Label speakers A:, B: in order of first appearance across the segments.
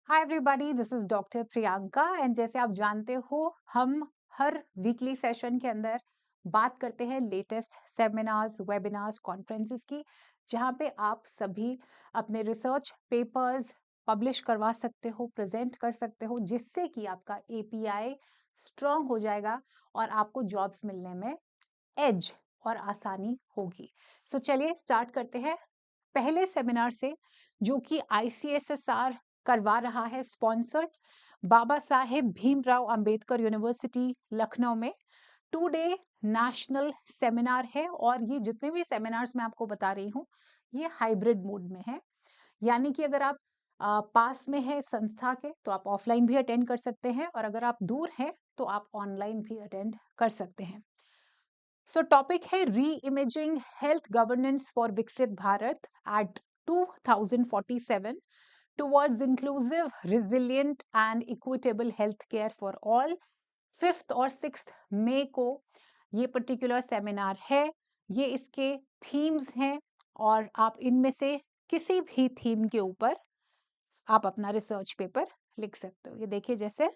A: Hi everybody, this is doctor Priyanka and जैसे आप जानते हो हम हर वीकली सेशन के अंदर बात करते हैं लेटेस्ट सेमिनार्स, वेबिनार्स, कॉन्फ्रेंसेस की, जहां पे आप सभी अपने रिसर्च पेपर्स पब्लिश करवा सकते हो, प्रेजेंट कर सकते हो, जिससे कि आपका एपीआई स्ट्रांग हो जाएगा और आपको जॉब्स मिलने में एज और आसानी होगी। सो चलिए स्टार्ट करते हैं पहले सेमिनार से, जो कि आईसीएसएसआर करवा रहा है, स्पॉन्सर्ड बाबा साहेब भीमराव अंबेडकर यूनिवर्सिटी लखनऊ में। 2 डे नेशनल सेमिनार है और ये जितने भी सेमिनार्स मैं आपको बता रही हूँ ये हाइब्रिड मोड में है। यानी कि अगर आप पास में है संस्था के तो आप ऑफलाइन भी अटेंड कर सकते हैं और अगर आप दूर हैं तो आप ऑनलाइन भी अटेंड कर सकते हैं। सो टॉपिक है री इमेजिंग हेल्थ गवर्नेंस फॉर विकसित Bharat at 2047 towards inclusive resilient and equitable health care for all. 5th और 6th मई को ये पर्टिकुलर सेमिनार है। ये इसके थीम्स हैं और आप इनमें से किसी भी थीम के ऊपर आप अपना रिसर्च पेपर लिख सकते हो। ये देखिए, जैसे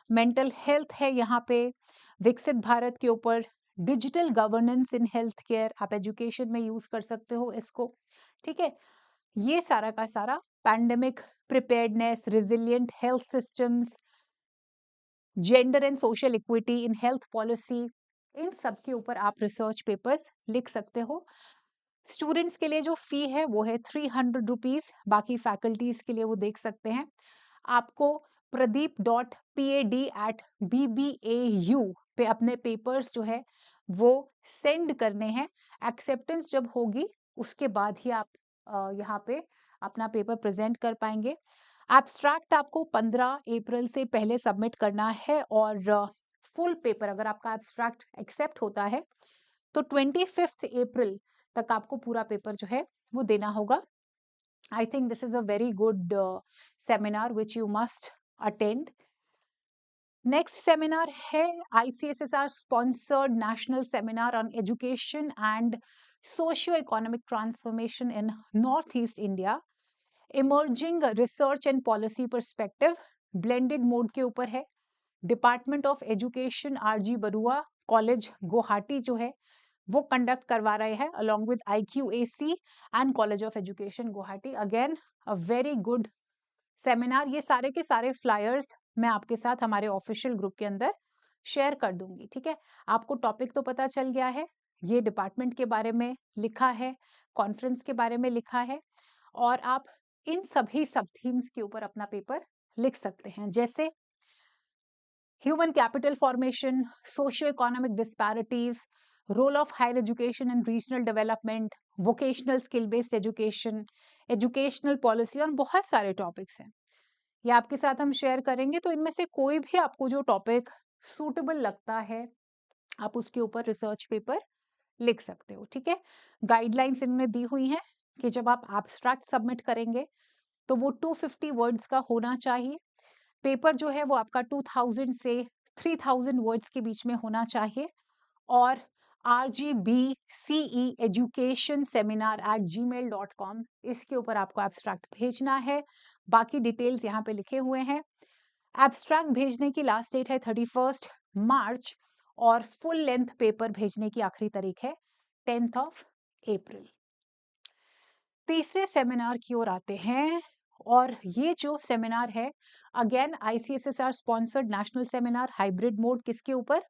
A: मेंटल हेल्थ है यहाँ पे, विकसित भारत के ऊपर digital governance in health care, आप एजुकेशन में यूज कर सकते हो इसको। ठीक है, ये सारा का सारा pandemic preparedness, resilient health systems, gender and social equity in health policy, इन सब के ऊपर आप रिसर्च पेपर्स लिख सकते हो। स्टूडेंट्स के लिए जो फी है वो है 300 रुपीज, बाकी फैकल्टीज के लिए वो देख सकते हैं। आपको pradeep.pad@bbu पे अपने पेपर्स जो है वो सेंड करने हैं। एक्सेप्टेंस जब होगी उसके बाद ही आप यहाँ पे अपना पेपर प्रेजेंट कर पाएंगे। एब्स्ट्रैक्ट आपको 15 अप्रैल से पहले सबमिट करना है और फुल पेपर अगर आपका एब्स्ट्रैक्ट एक्सेप्ट होता है तो 25 अप्रैल तक आपको पूरा पेपर जो है वो देना होगा। I think this is a very good seminar which you must attend. Next seminar है ICSSR sponsored national seminar on education and socio-economic transformation in Northeast India, emerging research and policy perspective, blended mode के ऊपर है। Department of education R G Barua college Guwahati जो है वो conduct करवा रहे हैं along with IQAC and college of education Guwahati. Again a very good seminar. ये सारे के सारे फ्लायर्स मैं आपके साथ हमारे ऑफिशियल ग्रुप के अंदर शेयर कर दूंगी। ठीक है, आपको टॉपिक तो पता चल गया है, ये डिपार्टमेंट के बारे में लिखा है, कॉन्फ्रेंस के बारे में लिखा है और आप इन सभी सब थीम्स के ऊपर अपना पेपर लिख सकते हैं, जैसे human capital formation, socio-economic disparities, role of higher education in regional development, vocational skill-based education, educational policy और बहुत सारे टॉपिक्स हैं। ये आपके साथ हम शेयर करेंगे, तो इनमें से कोई भी आपको जो टॉपिक सूटेबल लगता है आप उसके ऊपर रिसर्च पेपर लिख सकते हो। ठीक है, गाइडलाइंस इन्होंने दी हुई हैं कि जब आप एब्स्ट्रैक्ट सबमिट करेंगे तो वो 250 वर्ड्स का होना चाहिए। पेपर जो है वो आपका 2000 से 3000 वर्ड्स के बीच में होना चाहिए और RGBCE education seminar @gmail.com इसके ऊपर आपको एब्स्ट्रैक्ट भेजना है। बाकी डिटेल्स यहाँ पे लिखे हुए हैं। एब्स्ट्रैक्ट भेजने की लास्ट डेट है 31 मार्च और फुल लेंथ पेपर भेजने की आखिरी तारीख है 10th ऑफ अप्रैल। तीसरे सेमिनार की ओर आते हैं और ये जो सेमिनार है again ICSSR sponsored national seminar, hybrid mode, किसके ऊपर?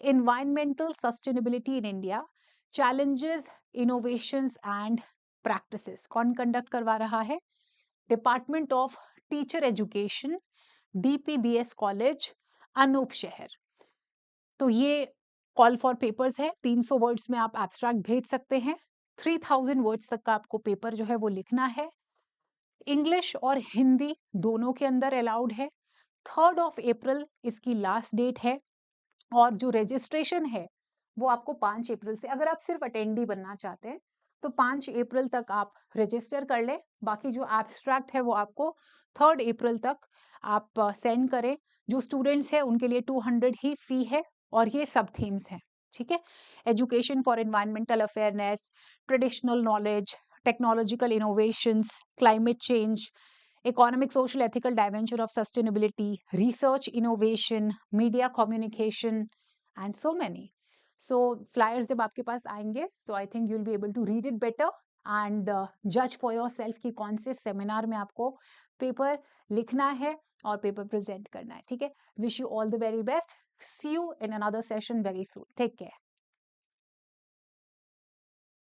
A: Environmental sustainability in India, challenges, innovations and practices. कौन कंडक्ट करवा रहा है? Department of teacher education, DPBS college, Anupshahr. तो ये कॉल फॉर पेपर्स है। 300 वर्ड्स में आप एब्स्ट्रैक्ट भेज सकते हैं। 3000 वर्ड्स तक का आपको पेपर जो है वो लिखना है। इंग्लिश और हिंदी दोनों के अंदर अलाउड है। 3rd ऑफ अप्रैल इसकी लास्ट डेट है और जो रजिस्ट्रेशन है वो आपको 5 अप्रैल से, अगर आप सिर्फ अटेंडी बनना चाहते हैं तो 5 अप्रैल तक आप रजिस्टर कर ले। बाकी जो एब्स्ट्रैक्ट है वो आपको 3rd अप्रैल तक आप सेंड करें। जो स्टूडेंट्स हैं उनके लिए 200 ही फी है और ये सब थीम्स हैं। ठीक है, education for environmental awareness, traditional knowledge, technological innovations, climate change, economic, social, ethical dimension of sustainability, research, innovation, media communication, and so many. So flyers जब आपके पास आएंगे, so I think you'll be able to read it better and judge for yourself कि कौन से seminar में आपको paper लिखना है और पेपर प्रेजेंट करना है. ठीक है. Wish you all the very best. See you in another session very soon. Take care.